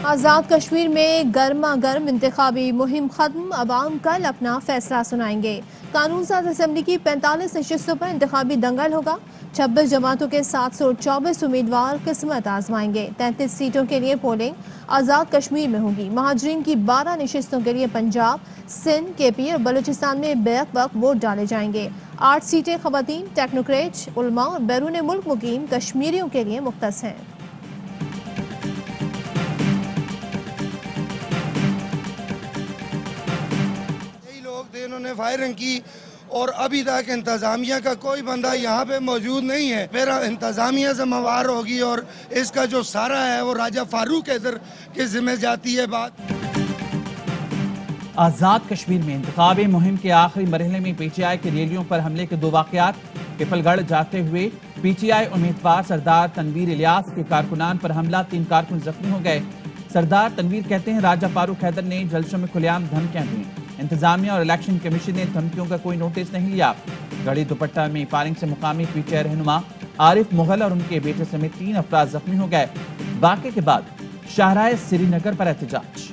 آزاد کشمیر میں گرما گرم انتخابی مہم ختم، عوام کل اپنا فیصلہ سنائیں گے۔ قانون ساز اسمبلی کی 45 نشستوں پر انتخابی دنگل ہوگا۔ 26 جماعتوں کے 724 امیدوار قسمت آزمائیں گے۔ 33 سیٹوں کے لیے پولنگ آزاد کشمیر میں ہوگی۔ مہاجرین کی 12 نشستوں کے لیے پنجاب، سندھ، کے پی اور بلوچستان میں بیک وقت ووٹ ڈالے جائیں گے۔ 8 سیٹیں خواتین، ٹیکنوکریٹ، علماء اور بیرون ملک مقیم کشمیریوں کے لیے مختص ہیں۔ انہوں نے فائرنگ کی اور ابھی تک انتظامیہ کا کوئی بندہ یہاں پہ موجود نہیں ہے۔ پھر انتظامیہ سے موار ہوگی اور اس کا جو سارا ہے وہ راجہ فاروق حیدر کے ذمہ جاتی ہے بات۔ آزاد کشمیر میں انتخابی مہم کے آخری مرحلے میں پی ٹی آئی کی ریلیوں پر حملے کے 2 واقعات۔ پپل گڑھ جاتے ہوئے پی ٹی آئی امیدوار سردار تنویر الیاس کے کارکنان پر حملہ، 3 کارکن زخمی ہو گئے۔ سردار تنویر کہتے ہیں راجہ فاروق حیدر نے جلسوں میں کھلے عام دھمکیاں دیں۔ انتظامیہ اور الیکشن کمیشن نے دھمکیوں کا کوئی نوٹس نہیں لیا۔ گڑھی دوپٹہ میں فائرنگ سے مقامی پی ٹی آئی رہنما عارف مغل اور ان کے بیٹے سمیت 3 افراد زخمی ہو گئے۔ واقعے کے بعد شاہراہ سری نگر پر احتجاج۔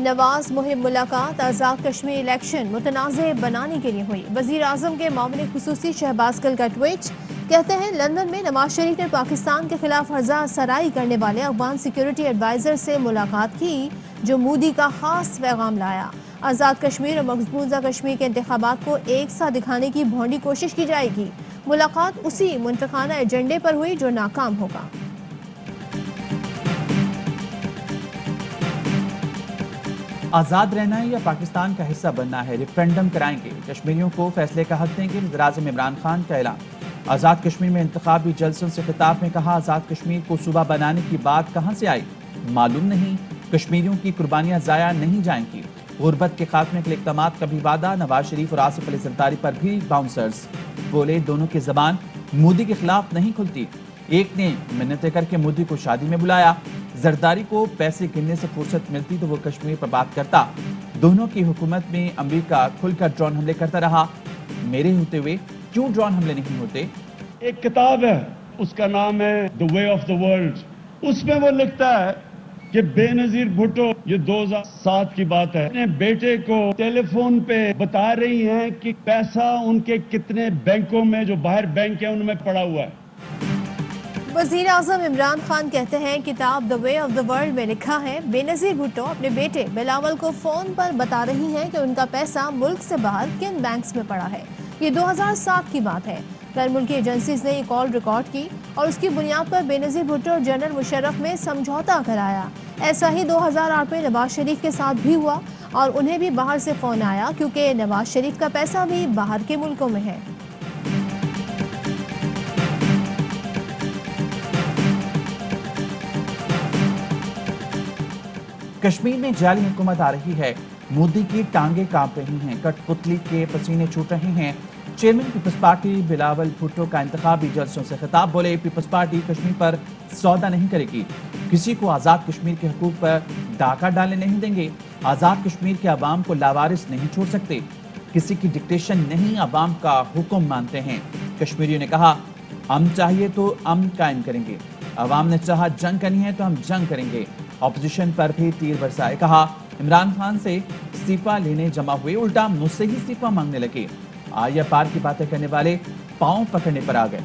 نواز مہم ملاقات آزاد کشمیر الیکشن متنازع بنانے کے لیے ہوئی۔ وزیر اعظم کے معاون خصوصی شہباز گل کا ٹویٹ، کہتے ہیں لندن میں نواز شریف نے پاکستان کے خلاف ہرزہ سرائی کرنے والے افغان سیکیورٹی ایڈوائزر سے ملاقات کی، جو مودی کا خاص پیغام لایا۔ آزاد کشمیر اور مقبوضہ کشمیر کے انتخابات کو ایک ساتھ دکھانے کی بھونڈی کوشش کی جائے گی۔ ملاقات اسی منطقانہ ایجنڈے پر ہوئی جو ناکام ہوگا۔ آزاد رہنا ہے یا پاکستان کا حصہ بننا ہے، ریفرینڈم کرائیں گے، کشمیریوں کو فیصلے کا حق دیں گے، وزیر اعظم عمران خان کا اعلان۔ آزاد کشمیر میں انتخابی جلسوں سے خطاب میں کہا آزاد کشمیر کو صوبہ بنانے کی بات کہاں سے آئی، معلوم نہیں، کشمیریوں کی قربانیاں ضائع نہیں جائیں گی۔ غربت کے خاتمے کے لیے اقدامات کا بھی وعدہ، نواز شریف اور آصف علی زرداری پر بھی باؤنسرز بولے دونوں کی زبان مودی کے خلاف نہیں کھلتی۔ ایک نے منتیں کر کے مودی کو شادی میں بلایا، زرداری کو پیسے گننے سے فرصت ملتی تو وہ کشمیر پر بات کرتا۔ دونوں کی حکومت میں امریکہ کھل کر ڈرون حملے کرتا رہا، میرے ہوتے ہوئے کیوں ڈرون حملے نہیں ہوتے؟ ایک کتاب ہے، اس کا نام ہے The Way of the World۔ اس میں وہ لکھتا ہے کہ بے نظیر بھٹو، یہ 2007 کی بات ہے، اپنے بیٹے کو ٹیلی فون پہ بتا رہی ہیں کہ پیسہ ان کے کتنے بینکوں میں جو باہر بینک ہیں ان میں پڑا ہوا ہے۔ وزیر اعظم عمران خان کہتے ہیں کتاب The Way of the World میں لکھا ہے بے نظیر بھٹو اپنے بیٹے بلاول کو فون پر بتا رہی ہیں کہ ان کا پیسہ ملک سے باہر کن بینکس میں پڑا ہے۔ یہ 2007 کی بات ہے۔ غیر ملکی ایجنسیز نے یہ کال ریکارڈ کی اور اس کی بنیاد پر بے نظیر بھٹو اور جنرل مشرف میں سمجھوتا کرایا۔ ایسا ہی 2008 میں نواز شریف کے ساتھ بھی ہوا اور انہیں بھی باہر سے فون آیا، کیونکہ نواز شریف کا پیسہ بھی باہر کے ملکوں میں ہے۔ کشمیر میں جعلی حکومت آ رہی ہے، مودی کی ٹانگیں کانپ رہی ہیں، کٹ پتلی کے پسینے چھوٹ رہے ہیں۔ چیئرمین پیپلز پارٹی بلاول بھٹو کا انتخابی جلسوں سے خطاب، بولے پیپلز پارٹی کشمیر پر سودا نہیں کرے گی، کسی کو آزاد کشمیر کے حقوق پر ڈاکہ ڈالنے نہیں دیں گے، آزاد کشمیر کے عوام کو لاوارث نہیں چھوڑ سکتے، کسی کی ڈکٹیشن نہیں، عوام کا حکم مانتے ہیں۔ کشمیریوں نے کہا امن چاہیے تو امن قائم کریں گے، عوام نے چاہا جنگ کرنی ہے تو ہم جنگ کریں گے۔ اپوزیشن پر بھی تیر برسائے، کہا عمران خان سے استعفیٰ لینے جمع ہوئے، الٹا مجھ سے ہی استعفیٰ مانگنے لگے، آیا پار کی باتیں کرنے والے پاؤں پکڑنے پر آ گئے۔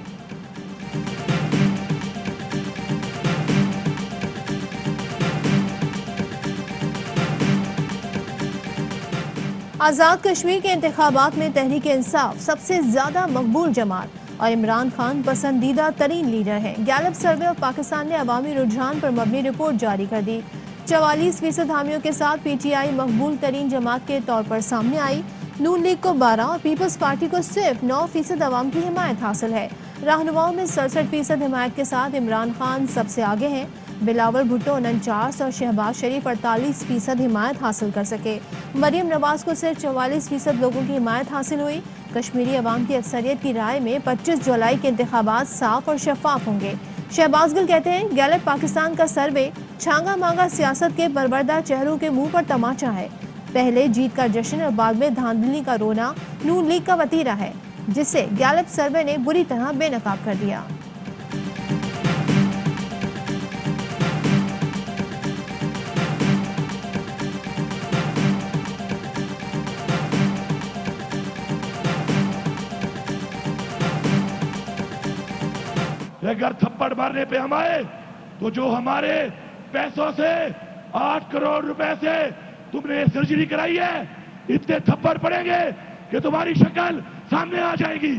آزاد کشمیر کے انتخابات میں تحریک انصاف سب سے زیادہ مقبول جماعت اور عمران خان پسندیدہ ترین لیڈر ہیں۔ گیلپ سروے آف پاکستان نے عوامی رجحان پر مبنی رپورٹ جاری کر دی۔ 44% حامیوں کے ساتھ پی ٹی آئی مقبول ترین جماعت کے طور پر سامنے آئی۔ نون لیگ کو 12 اور پیپلز پارٹی کو صرف 9% عوام کی حمایت حاصل ہے۔ رہنماؤں میں 67% حمایت کے ساتھ عمران خان سب سے آگے ہیں۔ بلاول بھٹو 49 اور شہباز شریف 48% حمایت حاصل کر سکے۔ مریم نواز کو صرف 44% لوگوں کی حمایت حاصل ہوئی۔ کشمیری عوام کی اکثریت کی رائے میں 25 جولائی کے انتخابات صاف اور شفاف ہوں گے۔ شہباز گل کہتے ہیں گیلپ پاکستان کا سروے چھانگا مانگا سیاست کے پروردہ چہروں کے منہ پر تماچا ہے۔ पहले जीत का जश्न और बाद में धांधली का रोना नून लीग का वतीरा है, जिसे गैलप सर्वे ने बुरी तरह बेनकाब कर दिया। अगर थप्पड़ मारने पे हम आए तो जो हमारे पैसों से 8 करोड़ रुपए से तुमने सर्जरी कराई है, इतने थप्पड़ पड़ेंगे कि तुम्हारी शक्ल सामने आ जाएगी,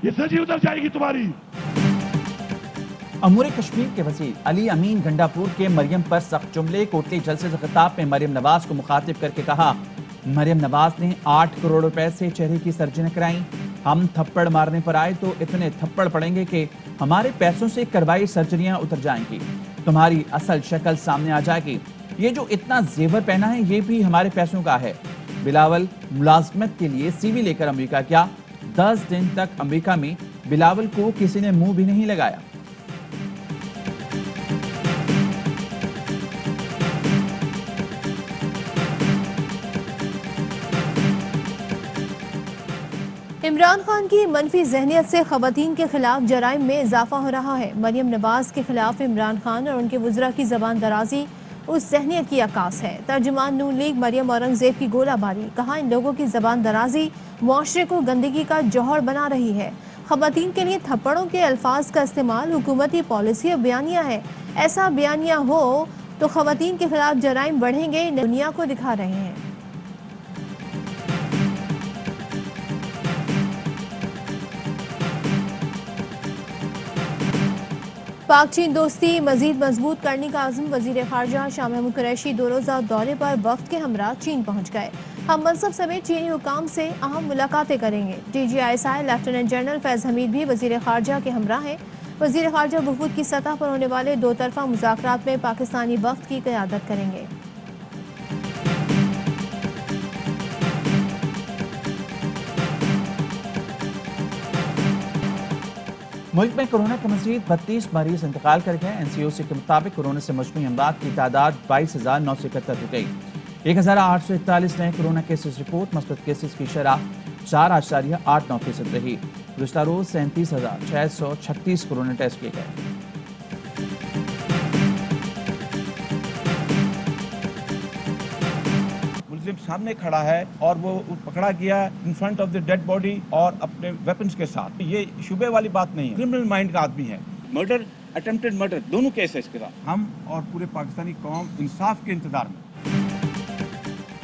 ये सर्जरी उतर जाएगी तुम्हारी। अमूर कश्मीर के वजीर अली अमीन गंडापुर के मरियम पर सख्त जुमले। कोटली जलसे से खिताब में मरियम नवाज को मुखातिब करके कहा, मरियम नवाज ने 8 करोड़ रुपए से चेहरे की सर्जरी कराई। हम थप्पड़ मारने पर आए तो इतने थप्पड़ पड़ेंगे कि हमारे पैसों से करवाई सर्जरियां उतर जाएंगी, तुम्हारी असल शक्ल सामने आ जाएगी। ये जो इतना जेवर पहना है ये भी हमारे पैसों का है। बिलावल मुलाजमत के लिए सीवी लेकर अमेरिका गया। 10 दिन तक अमेरिका में बिलावल को किसी ने मुंह भी नहीं लगाया। इमरान खान की मनफी जहनियत से खवातीन के खिलाफ जराइम में इजाफा हो रहा है। मरियम नवाज के खिलाफ इमरान खान और उनके वज़रा की जबान दराजी उस जहनियत की अक्कास है। तर्जुमान नून लीग मरियम औरंगजेब की गोलाबारी, कहा इन लोगों की जबान दराजी मुआशरे को गंदगी का जौहर बना रही है। खवातीन के लिए थप्पड़ों के अल्फाज का इस्तेमाल हुकूमती पॉलिसी और बयानिया है। ऐसा बयानिया हो तो खवातीन के खिलाफ जराइम बढ़ेंगे, दुनिया को दिखा रहे हैं। पाक चीन दोस्ती मजीद मजबूत करने का आज़म। वज़ीर ख़ारजा शाह महमूद कुरैशी 2 रोज़ा दौरे पर वफ़द के हमरा चीन पहुँच गए। हम मनसब समेत चीनी हुकाम से अहम मुलाकातें करेंगे। DGISI लेफ्टिनेंट जनरल फैज़ हमीद भी वज़ीर ख़ारजा के हमरा हैं। वज़ीर ख़ारजा वफूद की सतह पर होने वाले 2 तरफ़ा मुज़ाकरात में पाकिस्तानी वफ़द की क़यादत करेंगे। मुल्क में कोरोना के मजीद 32 मरीज इंतकाल कर गए। NCOC के मुताबिक कोरोना से मजमूई अमवात की तादाद 22,971 हो गई। 1,841 नए कोरोना केसेस रिपोर्ट। मस्बत केसेस की शरह 4.89% रही। गुज़श्ता रोज 37,636 कोरोना टेस्ट किए गए। सामने खड़ा है और वो पकड़ा गया in front of the dead body और अपने वेपन्स के साथ। ये शुबे वाली बात नहीं है, क्रिमिनल माइंड का आदमी है। मर्डर, अटेम्प्टेड मर्डर, दोनों केसेस के साथ हम और पूरे पाकिस्तानी कौम इंसाफ के इंतजार में।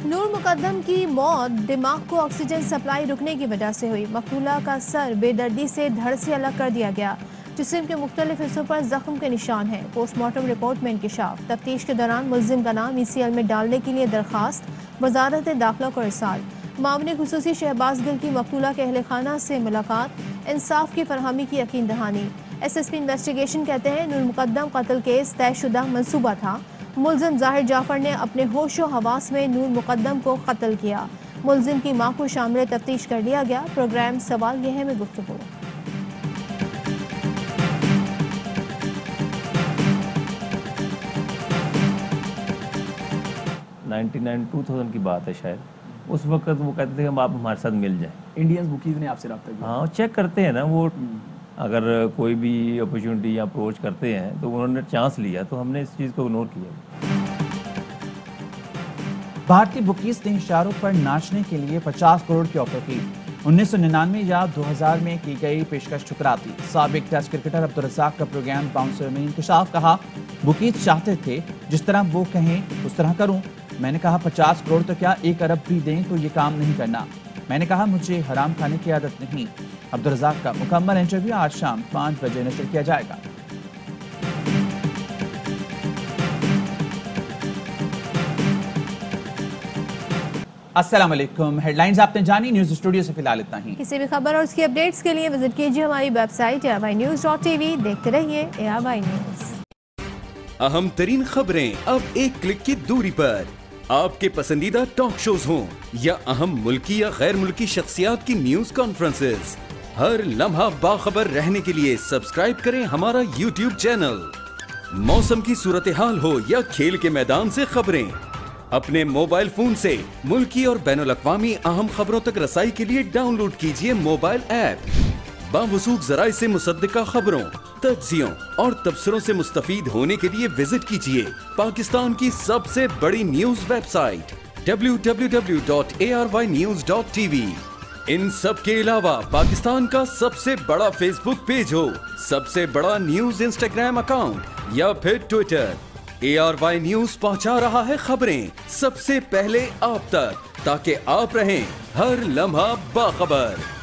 नूर मुकद्दम की मौत दिमाग को ऑक्सीजन सप्लाई रुकने की वजह से हुई। मकतूला का सर बेदर्दी से धड़ से अलग कर दिया गया। जिस्म के मुख्तलिफ हिस्सों पर जख्म के निशान हैं। पोस्टमार्टम रिपोर्ट में इंकशाफ। तफ्तीश के दौरान मुल्जिम का नाम ECL में डालने के लिए दरखास्त वजारत दाखिला को इरसाल। मामले खुसूसी शहबाज गिल की मकतूला के अहले खाना से मुलाकात, इंसाफ की फरहमी की यकीन दहानी। SSP इन्वेस्टिगेशन कहते हैं नूर मुकद्दम कत्ल केस तयशुदा मंसूबा था। मुल्जिम जाहिर जाफर ने अपने होशो हवास में नूर मुकद्दम को कत्ल किया। मुल्जिम की मां को शामिल तफ्तीश कर लिया गया। प्रोग्राम सवाल यह है में गुफ्तगू। नाइन्टी 2000 की बात है शायद। उस वक्त वो कहते थे कि आप हमारे साथ मिल जाए। इंडियंस बुकीज ने आपसे रब्ता किया? हाँ, चेक करते हैं ना वो, अगर कोई भी अपॉर्चुनिटी या अप्रोच करते हैं तो उन्होंने चांस लिया तो हमने इस चीज़ को इग्नोर किया। भारतीय बुकीज ने इशारों पर नाचने के लिए 50 करोड़ की ऑफर की। 1999 या 2000 में की गई पेशकश ठुकराती। साबिक टेस्ट क्रिकेटर अब्दुल रज़ाक का प्रोग्राम बाउंसर में इंकशाफ। कहा, बुकीज चाहते थे जिस तरह वो कहें उस तरह करूं। मैंने कहा 50 करोड़ तो क्या 1 अरब भी दें तो ये काम नहीं करना। मैंने कहा मुझे हराम खाने की आदत नहीं। अब्दुल रज़ाक का मुकम्मल इंटरव्यू आज शाम 5 बजे नशर किया जाएगा। अस्सलाम वालेकुम। हेडलाइंस आपने जानी, न्यूज स्टूडियो से फिलहाल इतना ही। किसी भी खबर और उसकी अपडेट्स के लिए विजिट कीजिए हमारी वेबसाइट ARYnews.tv। देखते रहिए ARY न्यूज। अहम तरीन खबरें अब एक क्लिक की दूरी पर। आपके पसंदीदा टॉक शोज हों या अहम मुल्की या गैर मुल्की शख्सियात की न्यूज कॉन्फ्रेंसेस, हर लम्हा बाखबर रहने के लिए सब्सक्राइब करें हमारा YouTube चैनल। मौसम की सूरत हाल हो या खेल के मैदान से खबरें, अपने मोबाइल फोन से मुल्की और बैनुल-अक़वामी अहम खबरों तक रसाई के लिए डाउनलोड कीजिए मोबाइल ऐप। बावसूख ज़राए से मुसद्दिक़ा खबरों, तज्ज़ियों और तबसरों से मुस्तफ़ीद होने के लिए विजिट कीजिए पाकिस्तान की सबसे बड़ी न्यूज़ वेबसाइट www.arYnews.tv। इन सब के अलावा पाकिस्तान का सबसे बड़ा फेसबुक पेज हो, सबसे बड़ा न्यूज़ इंस्टाग्राम अकाउंट या फिर ट्विटर, ARY न्यूज़ पहुंचा रहा है खबरें सबसे पहले आप तक, ताकि आप रहें हर लम्हा बाखबर।